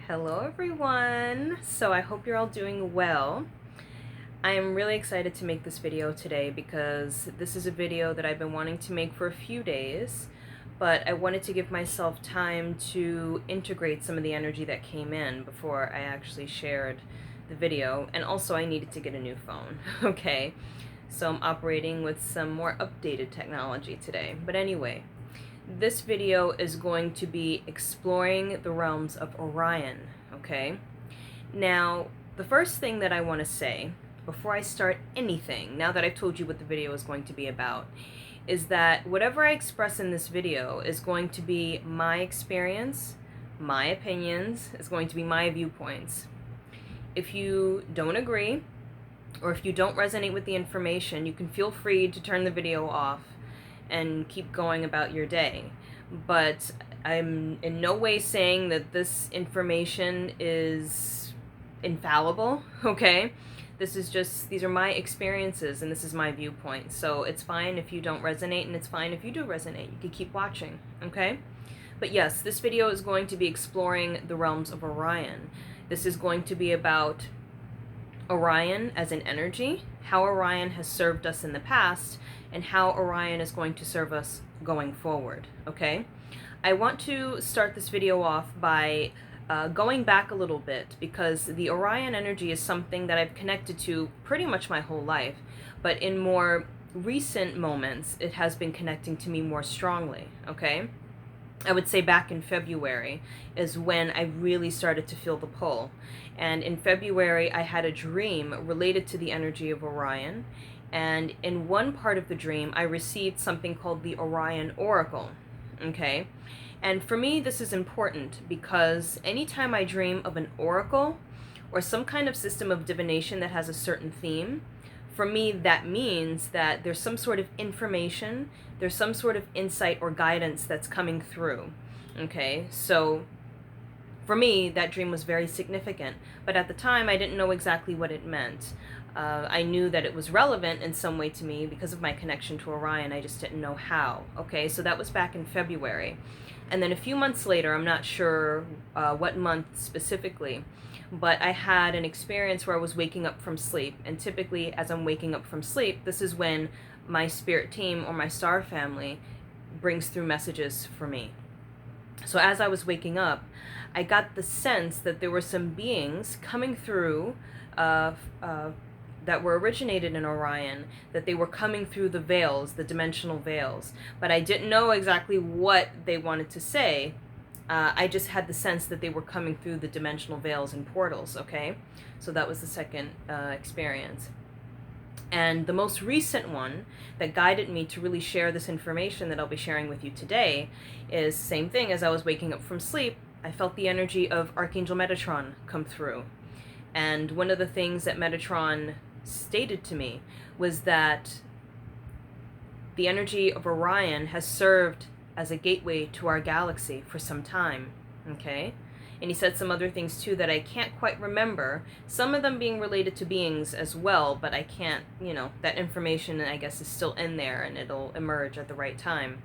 Hello everyone! So I hope you're all doing well. I am really excited to make this video today because this is a video that I've been wanting to make for a few days, but I wanted to give myself time to integrate some of the energy that came in before I actually shared the video, and also I needed to get a new phone, okay? So I'm operating with some more updated technology today. But anyway, this video is going to be exploring the realms of Orion, okay? Now, the first thing that I want to say before I start anything, now that I've told you what the video is going to be about, is that whatever I express in this video is going to be my experience, my opinions, it's going to be my viewpoints. If you don't agree, or if you don't resonate with the information, you can feel free to turn the video off and keep going about your day. But I'm in no way saying that this information is infallible, okay? These are my experiences and this is my viewpoint. So it's fine if you don't resonate, and it's fine if you do resonate. You can keep watching, okay? But yes, this video is going to be exploring the realms of Orion. This is going to be about Orion as an energy, how Orion has served us in the past, and how Orion is going to serve us going forward, okay? I want to start this video off by going back a little bit, because the Orion energy is something that I've connected to pretty much my whole life, but in more recent moments, it has been connecting to me more strongly, okay? I would say back in February is when I really started to feel the pull. And in February, I had a dream related to the energy of Orion. And in one part of the dream, I received something called the Orion Oracle, okay? And for me, this is important because anytime I dream of an oracle or some kind of system of divination that has a certain theme, for me, that means that there's some sort of information, there's some sort of insight or guidance that's coming through, okay? So for me, that dream was very significant, but at the time, I didn't know exactly what it meant. I knew that it was relevant in some way to me because of my connection to Orion. I just didn't know how, okay? So that was back in February. And then a few months later, I'm not sure what month specifically, but I had an experience where I was waking up from sleep. And typically, as I'm waking up from sleep, this is when my spirit team or my star family brings through messages for me. So as I was waking up, I got the sense that there were some beings coming through that were originated in Orion, that they were coming through the veils, the dimensional veils. But I didn't know exactly what they wanted to say. I just had the sense that they were coming through the dimensional veils and portals, okay? So that was the second experience. And the most recent one that guided me to really share this information that I'll be sharing with you today is the same thing. As I was waking up from sleep, I felt the energy of Archangel Metatron come through. And one of the things that Metatron stated to me was that the energy of Orion has served as a gateway to our galaxy for some time, okay? And he said some other things too that I can't quite remember, some of them being related to beings as well, but I can't, that information I guess is still in there and it'll emerge at the right time.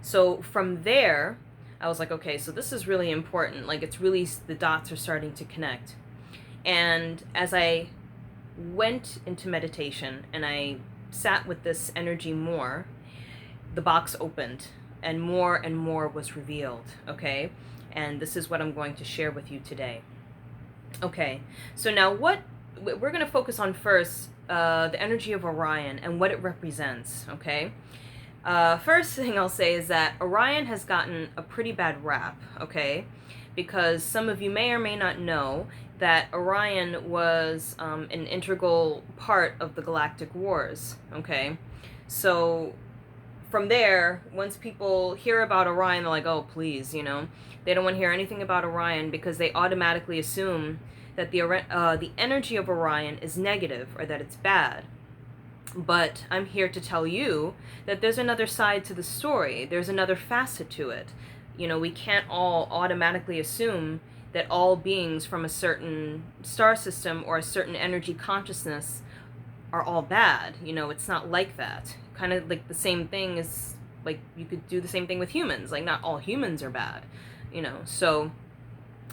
So from there, I was like, okay, so this is really important. Like, it's really, the dots are starting to connect. And as I went into meditation and I sat with this energy more, the box opened and more was revealed, okay? And this is what I'm going to share with you today. Okay, so now what we're going to focus on first, the energy of Orion and what it represents, okay? First thing I'll say is that Orion has gotten a pretty bad rap, okay? Because some of you may or may not know that Orion was an integral part of the Galactic Wars, okay? So from there, once people hear about Orion, they're like, oh, please, they don't want to hear anything about Orion because they automatically assume that the energy of Orion is negative or that it's bad. But I'm here to tell you that there's another side to the story. There's another facet to it. We can't all automatically assume that all beings from a certain star system or a certain energy consciousness are all bad. It's not like that. Kind of like the same thing as, like, you could do the same thing with humans. Like, not all humans are bad, So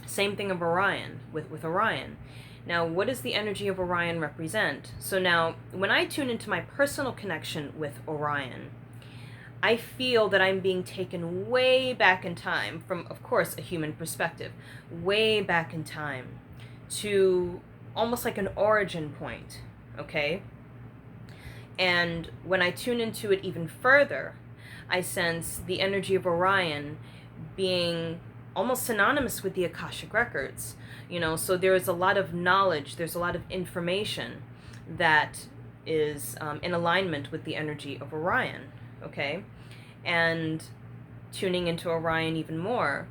Same thing of Orion, with Orion. Now, what does the energy of Orion represent? So now, when I tune into my personal connection with Orion, I feel that I'm being taken way back in time from, of course, a human perspective, way back in time to almost like an origin point, okay? And when I tune into it even further, I sense the energy of Orion being almost synonymous with the Akashic Records. So there's a lot of knowledge, there's a lot of information that is in alignment with the energy of Orion, okay? And tuning into Orion even more,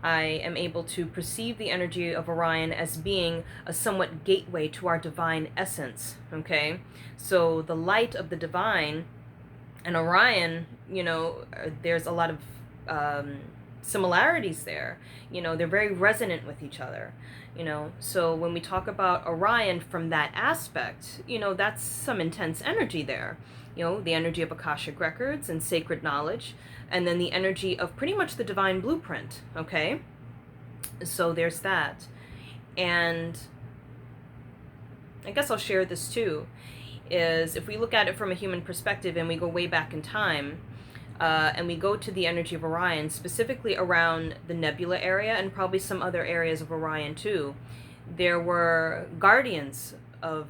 I am able to perceive the energy of Orion as being a somewhat gateway to our divine essence, okay? So the light of the divine and Orion, there's a lot of similarities there. They're very resonant with each other. So when we talk about Orion from that aspect, that's some intense energy there. The energy of Akashic Records and sacred knowledge, and then the energy of pretty much the divine blueprint, okay? So there's that. And I guess I'll share this too, is if we look at it from a human perspective and we go way back in time, and we go to the energy of Orion, specifically around the nebula area and probably some other areas of Orion too, there were guardians of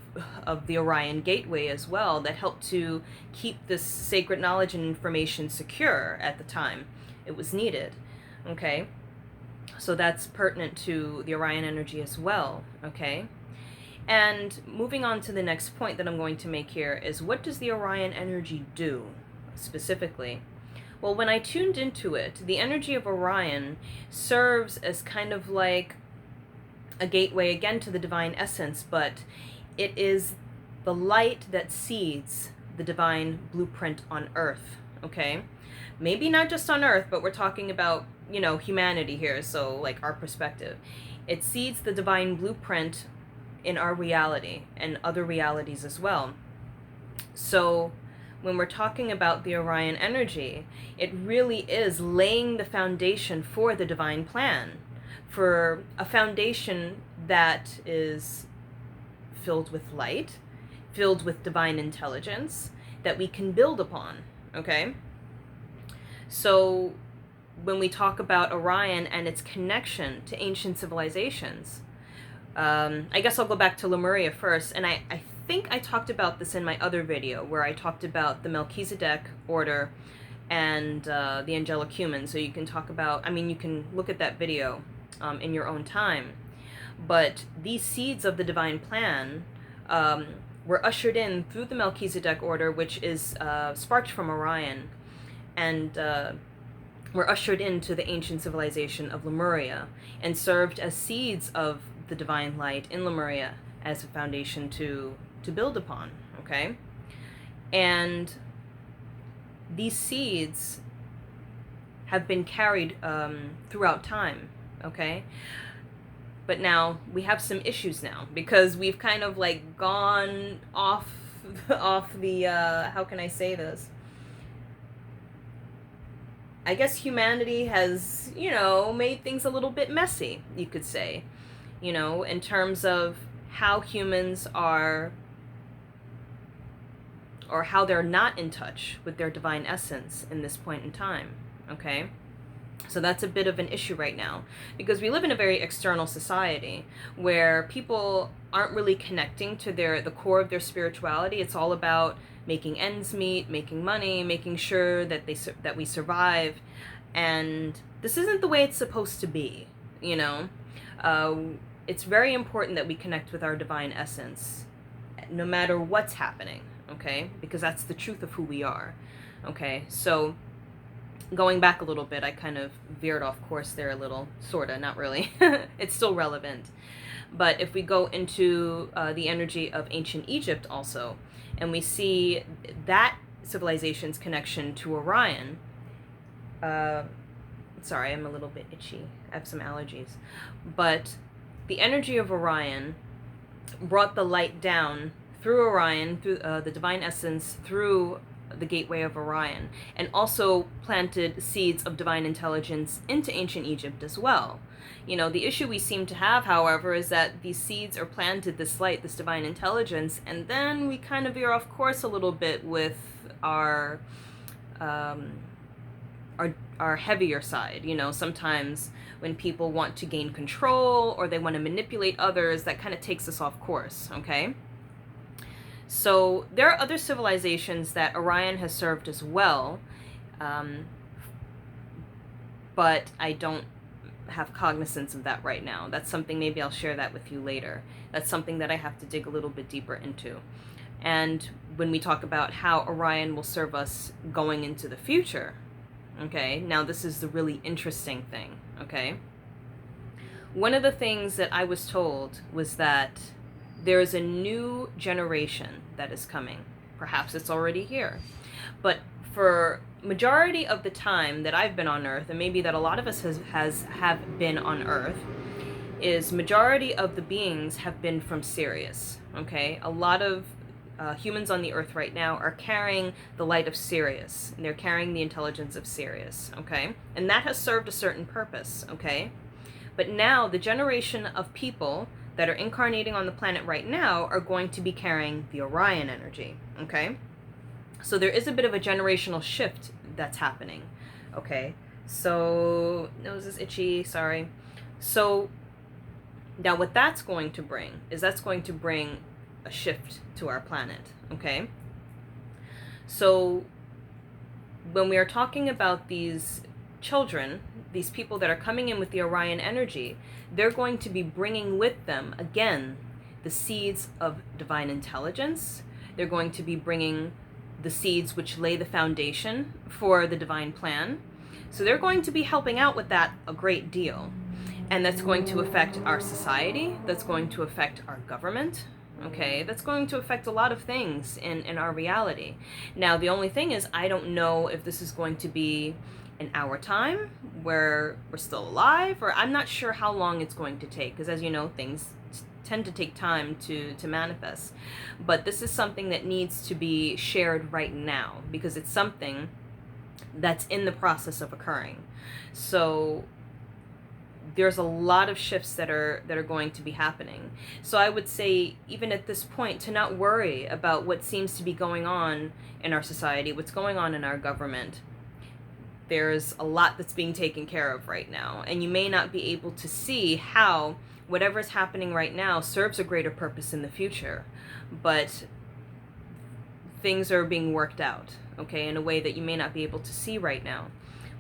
the Orion gateway as well that helped to keep this sacred knowledge and information secure at the time it was needed, okay? So that's pertinent to the Orion energy as well, okay? And moving on to the next point that I'm going to make here is, what does the Orion energy do specifically? Well, when I tuned into it, the energy of Orion serves as kind of like a gateway again to the divine essence, but it is the light that seeds the divine blueprint on Earth, okay? Maybe not just on Earth, but we're talking about, humanity here, so like our perspective. It seeds the divine blueprint in our reality and other realities as well. So when we're talking about the Orion energy, it really is laying the foundation for the divine plan, for a foundation that is filled with light, filled with divine intelligence that we can build upon, okay? So when we talk about Orion and its connection to ancient civilizations, I guess I'll go back to Lemuria first, and I think I talked about this in my other video where I talked about the Melchizedek order and the angelic human. So you can talk about, you can look at that video in your own time. But these seeds of the divine plan were ushered in through the Melchizedek order, which is sparked from Orion, and were ushered into the ancient civilization of Lemuria and served as seeds of the divine light in Lemuria as a foundation to build upon, okay? And these seeds have been carried throughout time, okay? But now we have some issues now because we've kind of like gone off the how can I say this? I guess humanity has, made things a little bit messy, you could say, in terms of how humans are, or how they're not in touch with their divine essence in this point in time, okay? So that's a bit of an issue right now because we live in a very external society where people aren't really connecting to the core of their spirituality. It's all about making ends meet, making money, making sure that that we survive, and this isn't the way it's supposed to be. It's very important that we connect with our divine essence, no matter what's happening. Okay, because that's the truth of who we are. Okay, so going back a little bit, I kind of veered off course there a little, sorta, not really. It's still relevant. But if we go into the energy of ancient Egypt also, and we see that civilization's connection to Orion, sorry, I'm a little bit itchy. I have some allergies. But the energy of Orion brought the light down through Orion, through the divine essence, through the gateway of Orion, and also planted seeds of divine intelligence into ancient Egypt as well. You know, the issue we seem to have, however, is that these seeds are planted, this light, this divine intelligence, and then we kind of veer off course a little bit with um, our heavier side. You know, sometimes when people want to gain control or they want to manipulate others, that kind of takes us off course, okay? So there are other civilizations that Orion has served as well, but I don't have cognizance of that right now. That's something, maybe I'll share that with you later. That's something that I have to dig a little bit deeper into. And when we talk about how Orion will serve us going into the future, okay, now this is the really interesting thing, okay? One of the things that I was told was that there is a new generation that is coming. Perhaps it's already here. But for majority of the time that I've been on Earth, and maybe that a lot of us have been on Earth, is majority of the beings have been from Sirius, okay? A lot of humans on the Earth right now are carrying the light of Sirius, and they're carrying the intelligence of Sirius, okay? And that has served a certain purpose, okay? But now the generation of people that are incarnating on the planet right now are going to be carrying the Orion energy, okay? So there is a bit of a generational shift that's happening, okay? So, nose is itchy, sorry. So, now what that's going to bring is that's going to bring a shift to our planet, okay? So, when we are talking about these children, these people that are coming in with the Orion energy, they're going to be bringing with them, again, the seeds of divine intelligence. They're going to be bringing the seeds which lay the foundation for the divine plan. So they're going to be helping out with that a great deal. And that's going to affect our society. That's going to affect our government. Okay, that's going to affect a lot of things in our reality. Now, the only thing is, I don't know if this is going to be in our time where we're still alive, or I'm not sure how long it's going to take, because as you know, things tend to take time to manifest. But this is something that needs to be shared right now, because it's something that's in the process of occurring. So there's a lot of shifts that are going to be happening. So I would say, even at this point, to not worry about what seems to be going on in our society, what's going on in our government. There's a lot that's being taken care of right now, and you may not be able to see how whatever's happening right now serves a greater purpose in the future, but things are being worked out, okay, in a way that you may not be able to see right now.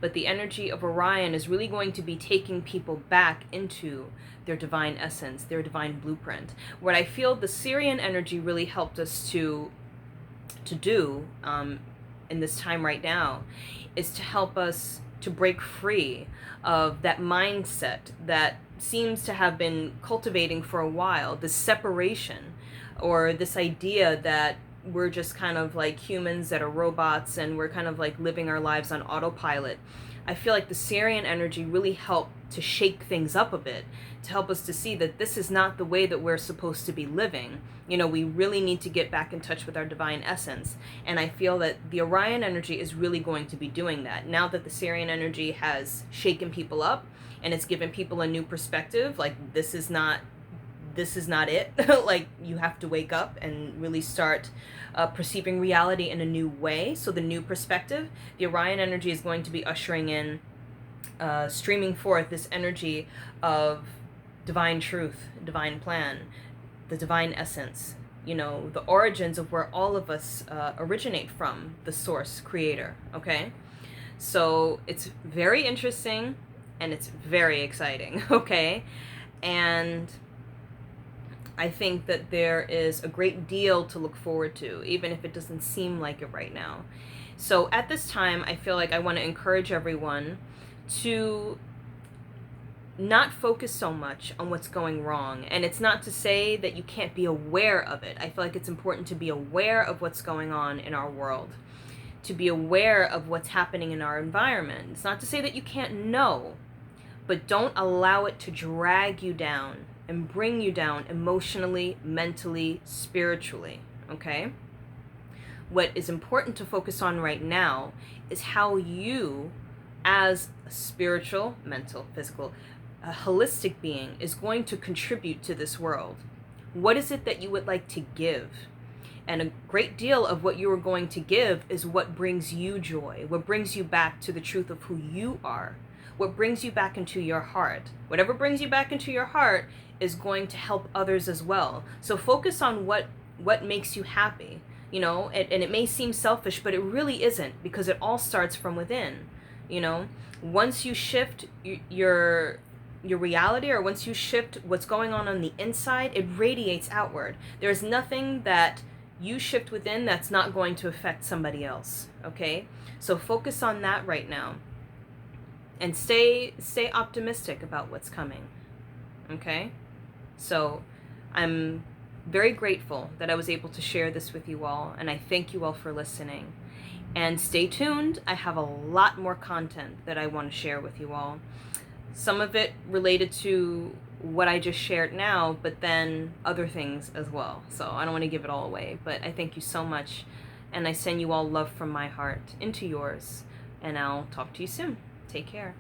But the energy of Orion is really going to be taking people back into their divine essence, their divine blueprint. What I feel the Sirian energy really helped us to do in this time right now is to help us to break free of that mindset that seems to have been cultivating for a while, this separation, or this idea that we're just kind of like humans that are robots and we're kind of like living our lives on autopilot. I feel like the Sirian energy really helped to shake things up a bit, to help us to see that this is not the way that we're supposed to be living. You know, we really need to get back in touch with our divine essence. And I feel that the Orion energy is really going to be doing that. Now that the Sirian energy has shaken people up and it's given people a new perspective, like this is not it. Like, you have to wake up and really start perceiving reality in a new way. So the new perspective, the Orion energy is going to be ushering in, streaming forth this energy of divine truth, divine plan, the divine essence, you know, the origins of where all of us originate from, the source creator, okay? So it's very interesting and it's very exciting, okay? And I think that there is a great deal to look forward to, even if it doesn't seem like it right now. So at this time, I feel like I want to encourage everyone to not focus so much on what's going wrong. And it's not to say that you can't be aware of it. I feel like it's important to be aware of what's going on in our world, to be aware of what's happening in our environment. It's not to say that you can't know, but don't allow it to drag you down and bring you down emotionally, mentally, spiritually, okay? What is important to focus on right now is how you, as a spiritual, mental, physical, a holistic being, is going to contribute to this world. What is it that you would like to give? And a great deal of what you are going to give is what brings you joy, what brings you back to the truth of who you are, what brings you back into your heart. Whatever brings you back into your heart is going to help others as well. So focus on what makes you happy, you know, and it may seem selfish, but it really isn't, because it all starts from within, you know. Once you shift your reality, or once you shift what's going on the inside, it radiates outward. There's nothing that you shift within that's not going to affect somebody else, okay? So focus on that right now, and stay optimistic about what's coming, okay? So I'm very grateful that I was able to share this with you all, and I thank you all for listening. And stay tuned. I have a lot more content that I want to share with you all. Some of it related to what I just shared now, but then other things as well. So I don't want to give it all away, but I thank you so much, and I send you all love from my heart into yours, and I'll talk to you soon. Take care.